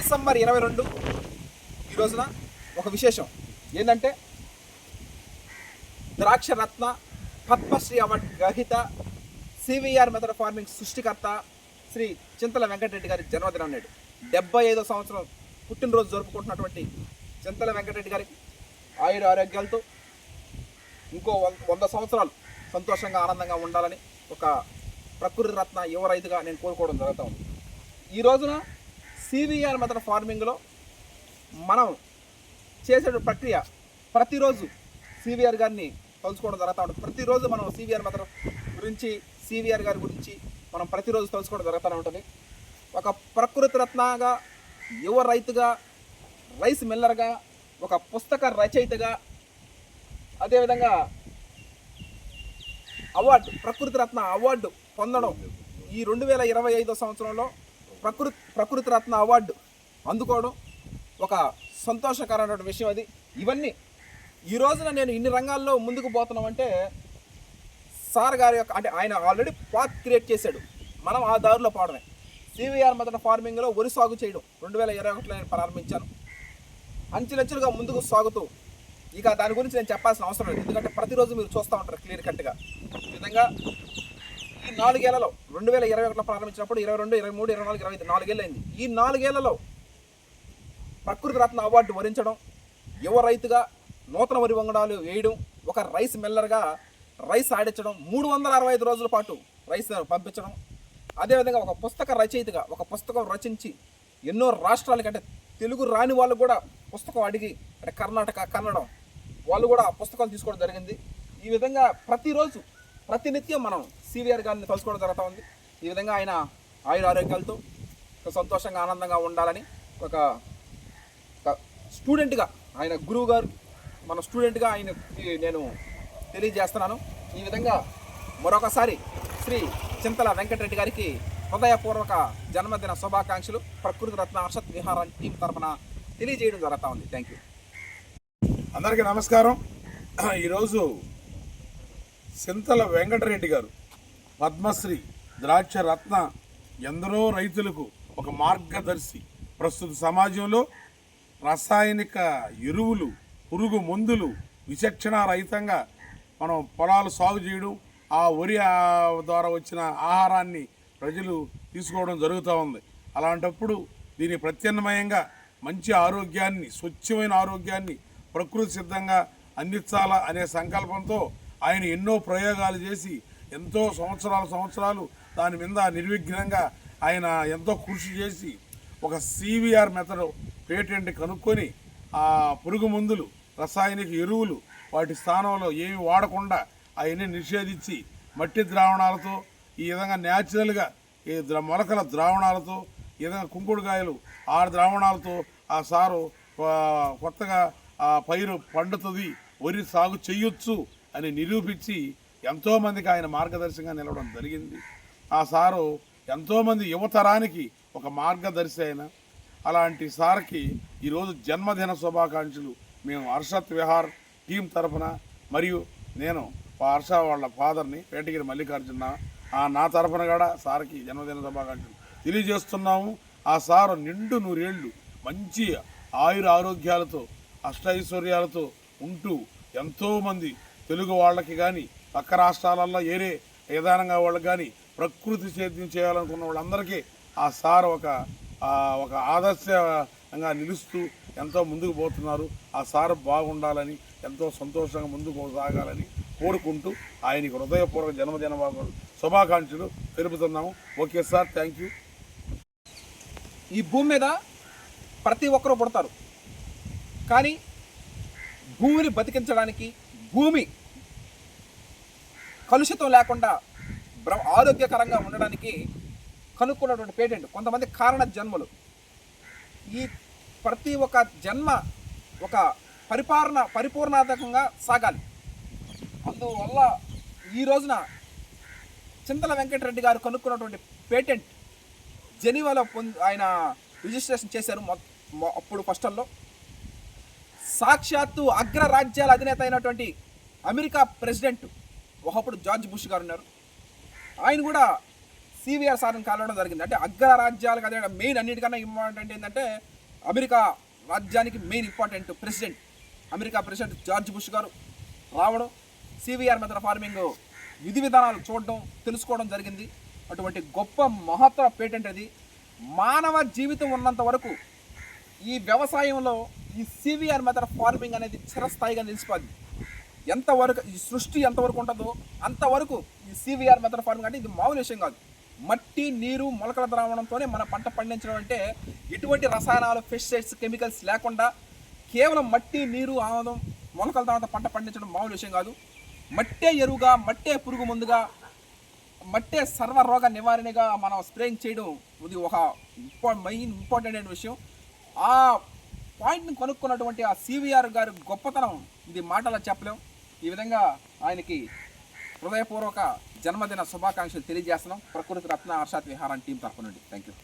December 22 ఈ రోజున ఒక విశేషం ఏంటంటే ద్రాక్ష రత్న పద్మశ్రీ అవార్డు గ్రహీత సివిఆర్ మెథడ్ ఫార్మింగ్ సృష్టికర్త శ్రీ చింతల వెంకటరెడ్డి గారి జన్మదినం నాడు 75వ సంవత్సరం పుట్టినరోజు జరుపుకుంటున్నటువంటి చింతల వెంకటరెడ్డి గారికి ఆయుర ఆరోగ్యాలతో ఇంకో 100 సంవత్సరాలు సంతోషంగా ఆనందంగా ఉండాలని ఒక ప్రకృతి రత్న యువ రైతుగా నేను కోరుకోవడం జరుగుతూ ఉంది. ఈ రోజున సివిఆర్ మెథడ్ ఫార్మింగ్లో మనం చేసే ప్రక్రియ ప్రతిరోజు సివిఆర్ గారిని తలుచుకోవడం జరుగుతూ ఉంటుంది. ప్రతిరోజు మనం సివిఆర్ మెథడ్ గురించి సివిఆర్ గారి గురించి మనం ప్రతిరోజు తలుచుకోవడం జరుగుతూ ఉంటుంది. ఒక ప్రకృతి రత్నగా, యువ రైతుగా, రైస్ మిల్లర్గా, ఒక పుస్తక రచయితగా, అదేవిధంగా అవార్డు ప్రకృతి రత్న అవార్డు పొందడం ఈ 2025 సంవత్సరంలో ప్రకృతి రత్న అవార్డు అందుకోవడం ఒక సంతోషకరమైన విషయం. అది ఇవన్నీ ఈ రోజున నేను ఇన్ని రంగాల్లో ముందుకు పోతున్నామంటే సార్ గారి యొక్క అంటే ఆయన ఆల్రెడీ పాత్ క్రియేట్ చేశాడు, మనం ఆ దారిలో పోవడమే. సివిఆర్ మెథడ్ ఫార్మింగ్లో వరి సాగు చేయడం 2021లో నేను ప్రారంభించాను. అంచెలంచెలుగా ముందుకు సాగుతూ ఇక దాని గురించి నేను చెప్పాల్సిన అవసరం లేదు, ఎందుకంటే ప్రతిరోజు మీరు చూస్తూ ఉంటారు క్లియర్ కట్గా. ఈ విధంగా ఈ 4 ఏళ్లలో 2021లో ప్రారంభించినప్పుడు 22, 23, 24, 25 4 ఏళ్ళు అయింది. ఈ 4 ఏళ్లలో ప్రకృతి రత్న అవార్డు వరించడం, యువ రైతుగా నూతన వరి వంగడాలు వేయడం, ఒక రైస్ మిల్లర్గా రైస్ ఆడించడం, 365 రోజుల పాటు రైస్ పంపించడం, అదేవిధంగా ఒక పుస్తక రచయితగా ఒక పుస్తకం రచించి ఎన్నో రాష్ట్రాలకి అంటే తెలుగు రాని వాళ్ళు కూడా పుస్తకం అడిగి అంటే కర్ణాటక, కన్నడం వాళ్ళు కూడా పుస్తకాలు తీసుకోవడం జరిగింది. ఈ విధంగా ప్రతిరోజు ప్రతినిత్యం మనం సివిఆర్ గారిని కలుసుకోవడం జరుగుతూ ఉంది. ఈ విధంగా ఆయన ఆయుర ఆరోగ్యాలతో సంతోషంగా ఆనందంగా ఉండాలని ఒక స్టూడెంట్గా ఆయన గురువు గారు మన స్టూడెంట్గా ఆయనకి నేను తెలియజేస్తున్నాను. ఈ విధంగా మరొకసారి శ్రీ చింతల వెంకటరెడ్డి గారికి హృదయపూర్వక జన్మదిన శుభాకాంక్షలు ప్రకృతి రత్న హర్షత్ విహారం టీం తరఫున తెలియజేయడం జరుగుతూ ఉంది. Thank you. అందరికీ నమస్కారం. ఈరోజు చింతల వెంకటరెడ్డి గారు పద్మశ్రీ ద్రాక్ష రత్న ఎందరో రైతులకు ఒక మార్గదర్శి. ప్రస్తుత సమాజంలో రసాయనిక ఎరువులు, పురుగు మందులు విచక్షణ రహితంగా మనం పొలాలు సాగు చేయడం, ఆ వరి ద్వారా వచ్చిన ఆహారాన్ని ప్రజలు తీసుకోవడం జరుగుతూ ఉంది. అలాంటప్పుడు దీని ప్రత్యామ్నాయంగా మంచి ఆరోగ్యాన్ని, స్వచ్ఛమైన ఆరోగ్యాన్ని ప్రకృతి సిద్ధంగా అందించాలా అనే సంకల్పంతో ఆయన ఎన్నో ప్రయోగాలు చేసి ఎంతో సంవత్సరాలు దాని మీద నిర్విఘ్నంగా ఆయన ఎంతో కృషి చేసి ఒక సివిఆర్ మెథడ్ పేటెంట్ కనుక్కొని ఆ పురుగు మందులు, రసాయనిక ఎరువులు వాటి స్థానంలో ఏమి వాడకుండా అవన్నీ నిషేధించి మట్టి ద్రావణాలతో ఈ విధంగా న్యాచురల్గా ఈ మొలకల ద్రావణాలతో ఈ విధంగా కుంకుడుకాయలు 6 ద్రావణాలతో ఆ సారు కొత్తగా ఆ పైరు పండుతుంది, వరి సాగు చెయ్యొచ్చు అని నిరూపించి ఎంతోమందికి ఆయన మార్గదర్శకంగా నిలవడం జరిగింది. ఆ సారు ఎంతోమంది యువతరానికి ఒక మార్గదర్శి అయిన అలాంటి సార్కి ఈరోజు జన్మదిన శుభాకాంక్షలు మేము హర్షత్ విహార్ టీం తరఫున మరియు నేను హర్ష వాళ్ళ ఫాదర్ని పేటగిరి మల్లికార్జున నా తరఫున కూడా సార్కి జన్మదిన శుభాకాంక్షలు తెలియజేస్తున్నాము. ఆ సారు నిండు 100 ఏళ్ళు మంచి ఆయుర ఆరోగ్యాలతో అష్టైశ్వర్యాలతో ఉంటూ ఎంతోమంది తెలుగు వాళ్ళకి కానీ పక్క రాష్ట్రాలలో ఏరే విధానంగా వాళ్ళకి కానీ ప్రకృతి సేద్యం చేయాలనుకున్న వాళ్ళందరికీ ఆ సార్ ఒక ఆదర్శంగా నిలుస్తూ ఎంతో ముందుకు పోతున్నారు. ఆ సార్ బాగుండాలని, ఎంతో సంతోషంగా ముందుకు సాగాలని కోరుకుంటూ ఆయనకి హృదయపూర్వక జన్మదిన శుభాకాంక్షలు తెలుపుతున్నాము. Okay sir, thank you. ఈ భూమి మీద ప్రతి ఒక్కరూ పుడతారు, కానీ భూమిని బతికించడానికి, భూమి కలుషితం లేకుండా ఆరోగ్యకరంగా ఉండడానికి కనుక్కున్నటువంటి పేటెంట్ కొంతమంది కారణ జన్మలు. ఈ ప్రతి ఒక్క జన్మ ఒక పరిపూర్ణాత్మకంగా సాగాలి. అందువల్ల ఈ రోజున చింతల వెంకటరెడ్డి గారు కనుక్కున్నటువంటి పేటెంట్ జెనీవాలో ఆయన రిజిస్ట్రేషన్ చేశారు. అప్పుడు ఫస్టల్లో సాక్షాత్తు అగ్రరాజ్యాల అధినేత అయినటువంటి అమెరికా ప్రెసిడెంట్ ఒకప్పుడు జార్జ్ బుష్ గారు ఉన్నారు, ఆయన కూడా సివిఆర్ సార్ని కలవడం జరిగింది. అంటే అగ్రరాజ్యాలకు అదే మెయిన్ అన్నిటికన్నా ఇంపార్టెంట్ ఏంటంటే అమెరికా రాజ్యానికి main important president, America president George bush గారు రావడం, సివిఆర్ మెథడ్ ఫార్మింగ్ విధి విధానాలు చూడడం, తెలుసుకోవడం జరిగింది. అటువంటి గొప్ప మహత్తర పేటెంట్ అది. మానవ జీవితం ఉన్నంత వరకు ఈ వ్యవసాయంలో ఈ సివిఆర్ మెథడ్ ఫార్మింగ్ అనేది చిరస్థాయిగా నిలిచిపోద్ది. ఎంతవరకు ఈ సృష్టి ఎంతవరకు ఉంటుందో అంతవరకు ఈ సివిఆర్ మెథడ్ ఫార్మింగ్ అంటే ఇది మామూలు విషయం కాదు. మట్టి, నీరు, మొలకల ద్రావణంతోనే మన పంట పండించడం అంటే ఎటువంటి రసాయనాలు, పెస్టిసైడ్స్, కెమికల్స్ లేకుండా కేవలం మట్టి, నీరు, ఆమదం, మొలకల తర్వాత పంట పండించడం మామూలు విషయం కాదు. మట్టే ఎరువుగా, మట్టే పురుగు మందుగా, మట్టే సర్వరోగ నివారణగా మనం స్ప్రేయింగ్ చేయడం ఇది ఒక మెయిన్ ఇంపార్టెంట్ అయిన విషయం. ఆ పాయింట్ని కనుక్కున్నటువంటి ఆ సివిఆర్ గారి గొప్పతనం ఇది మాటలా చెప్పలేం. ఈ విధంగా ఆయనకి హృదయపూర్వక జన్మదిన శుభాకాంక్షలు తెలియజేస్తున్నాం ప్రకృతి రత్న హర్షాత్ విహారం టీం తరఫు నుండి. Thank you.